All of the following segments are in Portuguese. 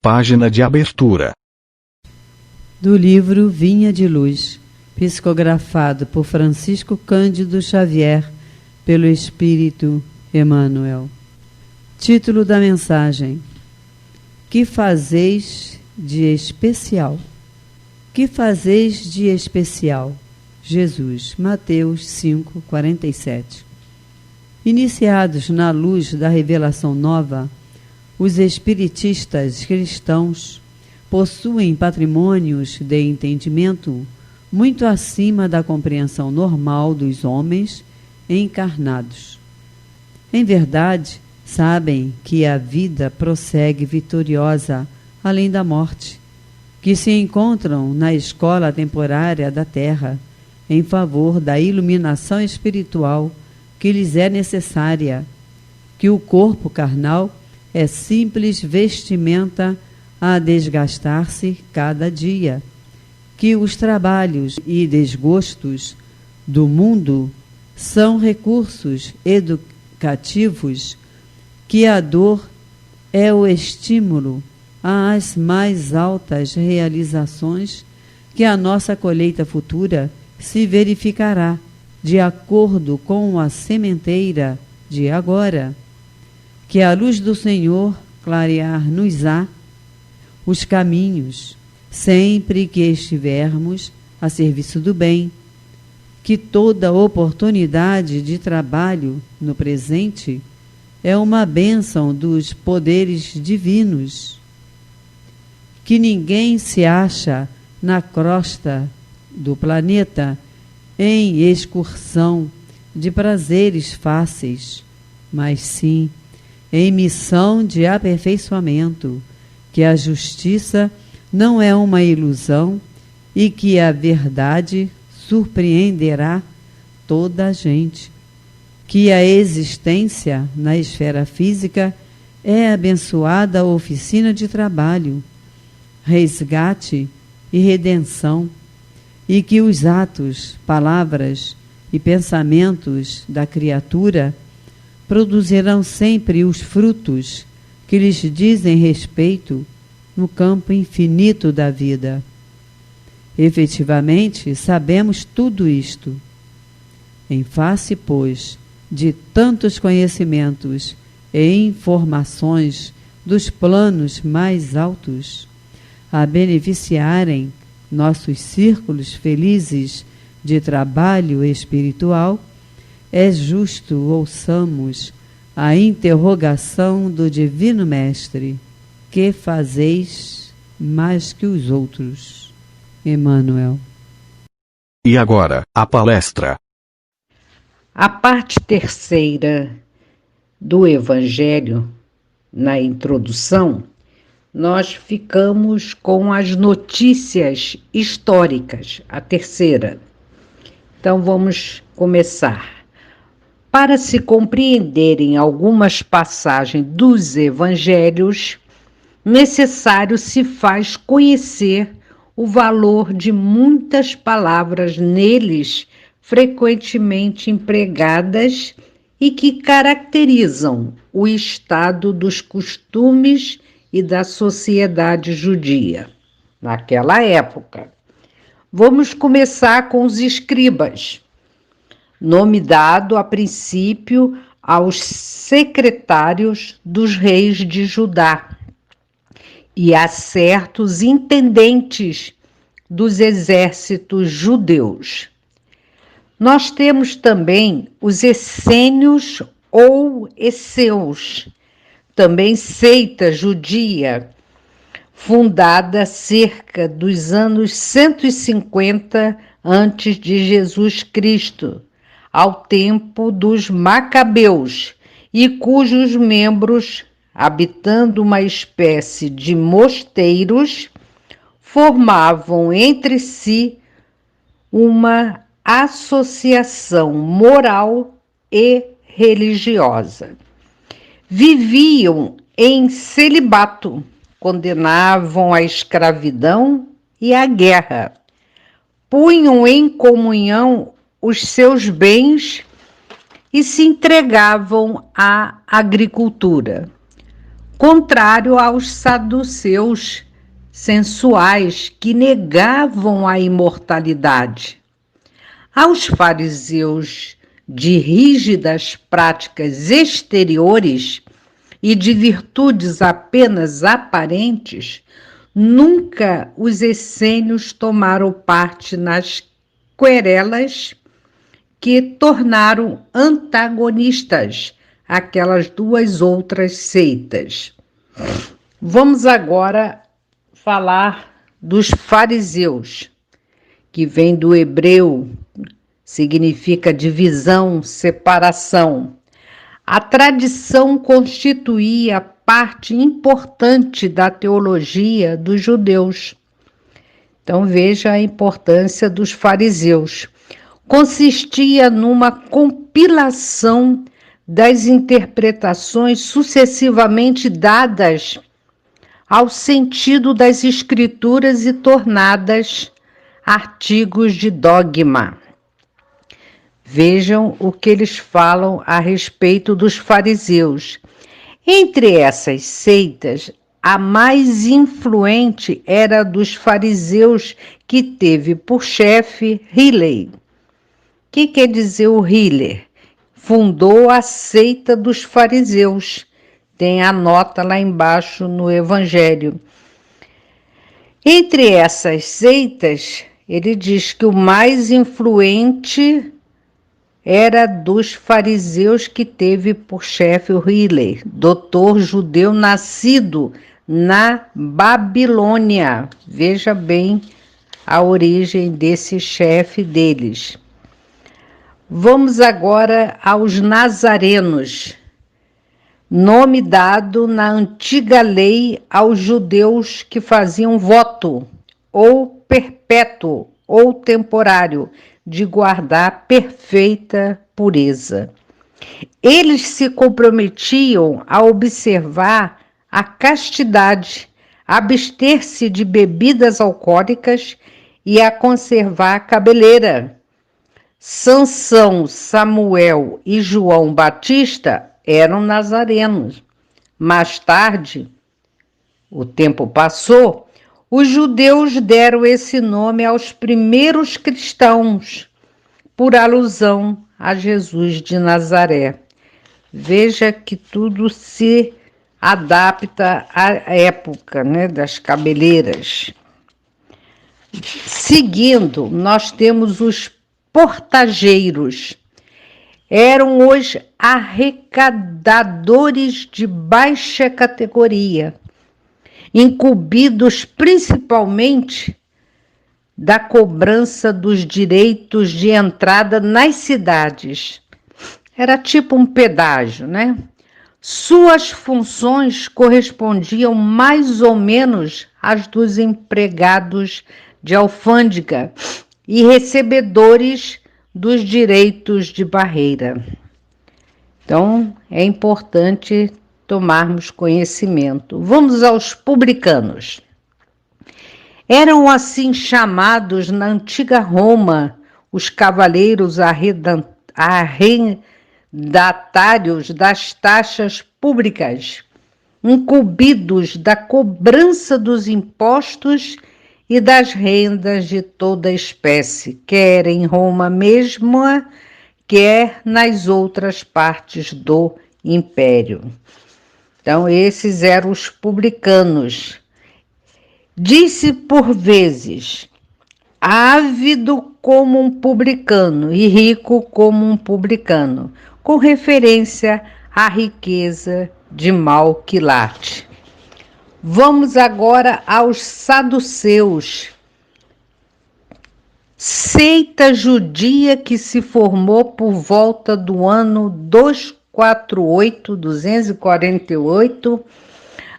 Página de abertura. Do livro Vinha de Luz, psicografado por Francisco Cândido Xavier, pelo Espírito Emmanuel. Título da mensagem: Que fazeis de especial? Que fazeis de especial? Jesus, Mateus 5:47. Iniciados na luz da revelação nova, os espiritistas cristãos possuem patrimônios de entendimento muito acima da compreensão normal dos homens encarnados. Em verdade, sabem que a vida prossegue vitoriosa além da morte, que se encontram na escola temporária da Terra em favor da iluminação espiritual que lhes é necessária, que o corpo carnal é simples vestimenta a desgastar-se cada dia, que os trabalhos e desgostos do mundo são recursos educativos, que a dor é o estímulo às mais altas realizações, que a nossa colheita futura se verificará de acordo com a sementeira de agora, que a luz do Senhor clarear-nos-á os caminhos, sempre que estivermos a serviço do bem, que toda oportunidade de trabalho no presente é uma bênção dos poderes divinos, que ninguém se acha na crosta do planeta em excursão de prazeres fáceis, mas sim em missão de aperfeiçoamento, que a justiça não é uma ilusão e que a verdade surpreenderá toda a gente, que a existência na esfera física é abençoada oficina de trabalho, resgate e redenção, e que os atos, palavras e pensamentos da criatura produzirão sempre os frutos que lhes dizem respeito no campo infinito da vida. Efetivamente, sabemos tudo isto. Em face, pois, de tantos conhecimentos e informações dos planos mais altos, a beneficiarem nossos círculos felizes de trabalho espiritual, é justo ouçamos a interrogação do Divino Mestre: que fazeis mais que os outros? Emmanuel. E agora, a palestra. A parte terceira do Evangelho, na introdução, nós ficamos com as notícias históricas, a terceira. Então vamos começar. Para se compreenderem algumas passagens dos evangelhos, necessário se faz conhecer o valor de muitas palavras neles frequentemente empregadas e que caracterizam o estado dos costumes e da sociedade judia naquela época. Vamos começar com os escribas, nome dado a princípio aos secretários dos reis de Judá e a certos intendentes dos exércitos judeus. Nós temos também os essênios ou esseus, também seita judia, fundada cerca dos anos 150 antes de Jesus Cristo, ao tempo dos Macabeus, e cujos membros, habitando uma espécie de mosteiros, formavam entre si uma associação moral e religiosa. Viviam em celibato, condenavam a escravidão e a guerra, punham em comunhão os seus bens e se entregavam à agricultura. contrário aos saduceus sensuais que negavam a imortalidade. Aos fariseus de rígidas práticas exteriores e de virtudes apenas aparentes, nunca os essênios tomaram parte nas querelas que tornaram antagonistas aquelas duas outras seitas. Vamos agora falar dos fariseus, que vem do hebreu, significa divisão, separação. A tradição constituía parte importante da teologia dos judeus. Então veja a importância dos fariseus. Consistia numa compilação das interpretações sucessivamente dadas ao sentido das escrituras e tornadas artigos de dogma. Vejam o que eles falam a respeito dos fariseus. Entre essas seitas, a mais influente era a dos fariseus, que teve por chefe Hillel. O que quer dizer o Hillel? Fundou a seita dos fariseus. Tem a nota lá embaixo no Evangelho. Entre essas seitas, ele diz que o mais influente era dos fariseus, que teve por chefe o Hillel, doutor judeu nascido na Babilônia. Veja bem a origem desse chefe deles. Vamos agora aos nazarenos, nome dado na antiga lei aos judeus que faziam voto, ou perpétuo, ou temporário, de guardar perfeita pureza. Eles se comprometiam a observar a castidade, abster-se de bebidas alcoólicas e a conservar a cabeleira. Sansão, Samuel e João Batista eram nazarenos. Mais tarde, o tempo passou, os judeus deram esse nome aos primeiros cristãos, por alusão a Jesus de Nazaré. Veja que tudo se adapta à época, né, das cabeleiras. Seguindo, nós temos os portageiros. Eram os arrecadadores de baixa categoria, incumbidos principalmente da cobrança dos direitos de entrada nas cidades. Era tipo um pedágio, né? Suas funções correspondiam mais ou menos às dos empregados de alfândega e recebedores dos direitos de barreira. Então, é importante tomarmos conhecimento. Vamos aos publicanos. Eram assim chamados na antiga Roma os cavaleiros arrendatários das taxas públicas, incumbidos da cobrança dos impostos e das rendas de toda espécie, quer em Roma mesma, quer nas outras partes do império. Então, esses eram os publicanos. Disse por vezes, ávido como um publicano e rico como um publicano, com referência à riqueza de mau quilate. Vamos agora aos saduceus, seita judia que se formou por volta do ano 248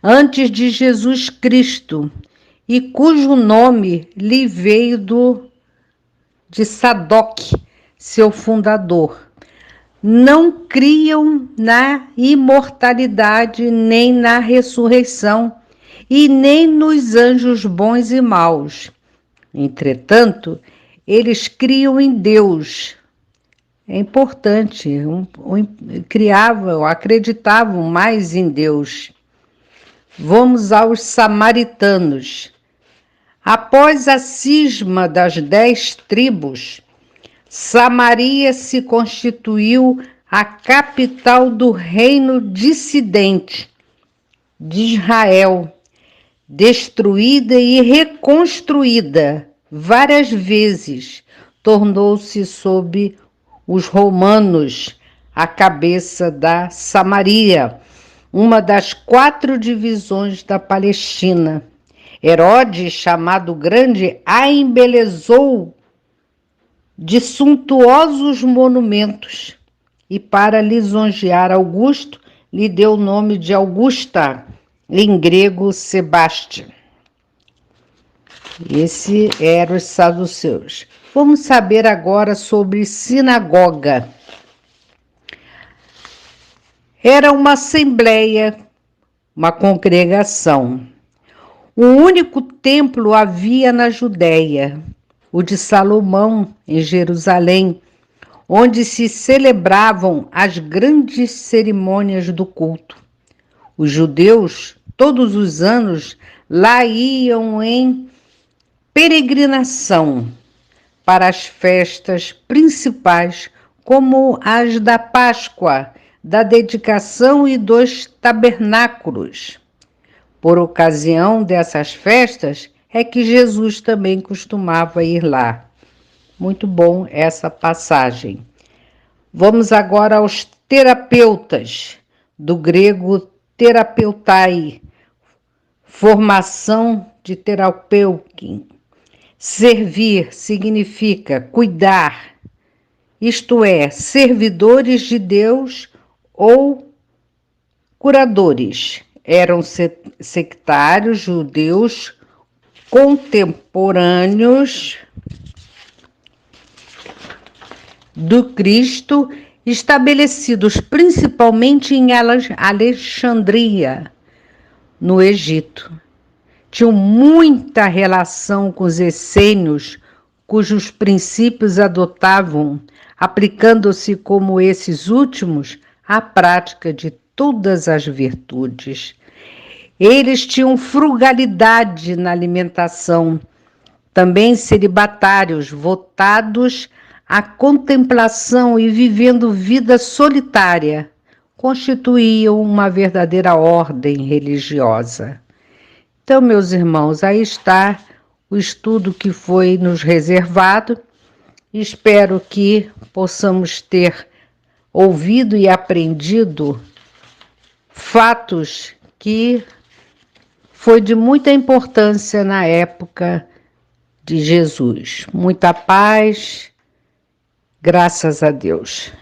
antes de Jesus Cristo, e cujo nome lhe veio de Sadoc, seu fundador. Não criam na imortalidade, nem na ressurreição, e nem nos anjos bons e maus. Entretanto, eles criam em Deus. É importante, acreditavam mais em Deus. Vamos aos samaritanos. Após a cisma das 10 tribos, Samaria se constituiu a capital do reino dissidente de Israel, destruída e reconstruída várias vezes, tornou-se sob os romanos a cabeça da Samaria, uma das 4 divisões da Palestina. Herodes, chamado Grande, a embelezou de suntuosos monumentos e, para lisonjear Augusto, lhe deu o nome de Augusta, em grego Sebaste. Esse eram os saduceus. Vamos saber agora sobre sinagoga. Era uma assembleia, uma congregação. Um único templo havia na Judéia, o de Salomão, em Jerusalém, onde se celebravam as grandes cerimônias do culto. Os judeus, todos os anos, lá iam em peregrinação para as festas principais, como as da Páscoa, da dedicação e dos tabernáculos. Por ocasião dessas festas é que Jesus também costumava ir lá. Muito bom essa passagem. Vamos agora aos terapeutas, do grego terapeutai, formação de terapeutin. Servir significa cuidar, isto é, servidores de Deus ou curadores. Eram sectários judeus contemporâneos do Cristo, estabelecidos principalmente em Alexandria, no Egito. Tinham muita relação com os essênios, cujos princípios adotavam, aplicando-se como esses últimos à prática de todas as virtudes. Eles tinham frugalidade na alimentação, também celibatários, votados à contemplação e vivendo vida solitária, constituíam uma verdadeira ordem religiosa. Então, meus irmãos, aí está o estudo que foi nos reservado. Espero que possamos ter ouvido e aprendido fatos que foi de muita importância na época de Jesus. Muita paz, graças a Deus.